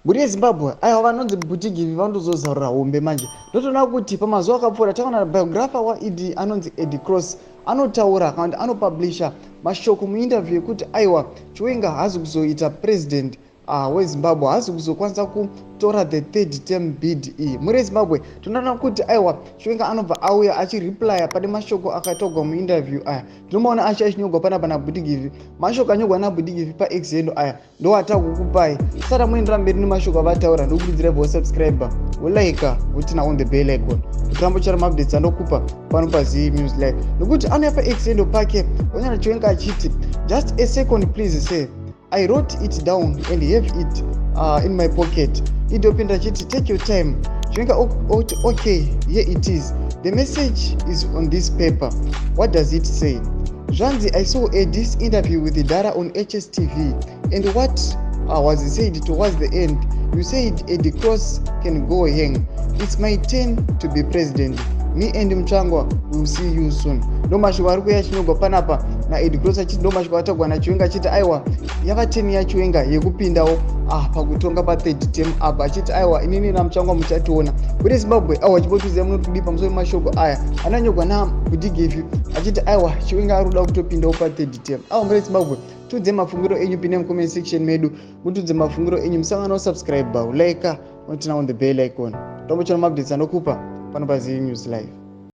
Muri yeZimbabwe aya vanonzi Butigivi vandozozarura hombe manje. Ndotoona kuti pamazuva akapfuura takaona biographer waED anonzi Ed Cross anotaura kandi anopublisha mashoko muinterview yekuti aiwa Chiwenga haazi kuzoita president weZimbabwe, haazi kuzokwanisa kutora the third term bid iyi. Muri yeZimbabwe tinoona kuti aiwa Chiwenga anobva auya achireplya pane mashoko akatogwa muinterview aya. Tinomaona achinyorwa panapa naButigivi, mashoko anyorwa naButigivi paX yendo aya ndo atakukupai. Saka muendera mberi nemashoko avataura. Ndokuudzira vosubscriber wolike wotina on the bell icon kurambo chara updates anokupa pano paZVAITWA Live, nokuti anouya paX yendo pake onyana Chiwenga achiti just a second please sir, I wrote it down and have it in my pocket. Opindura chiti take your time. Chiwenga okay, here it is. The message is on this paper. What does it say? Zvanzi, I saw this interview with Dara on HSTV, and what was said towards the end, you said Ed Cross can go hang. It's my turn to be president. Me and Mchangwa will see you soon. No mashoko ari kuya chinogwa panapa na Ed Cross achiti ndo mashoko atogwa na Chiwenga achiti aiwa yava teni ya Chiwenga yekupindawo pakutonga pa third term apa, achiti aiwa inini na Mchangwa muchationa. Muri Zimbabwe chipotuziva munotudi pamusoro mashoko aya ananyorwa na Butigivi achiti aiwa Chiwenga ari kuda kutopindawo pa third term. Muri Zimbabwe tudze mafungiro enyu pine comment section medu, mutudze mafungiro enyu, musangano subscribe like, notina on the bell icon. Tombo chana updates anokupa pano paZVAITWA Live.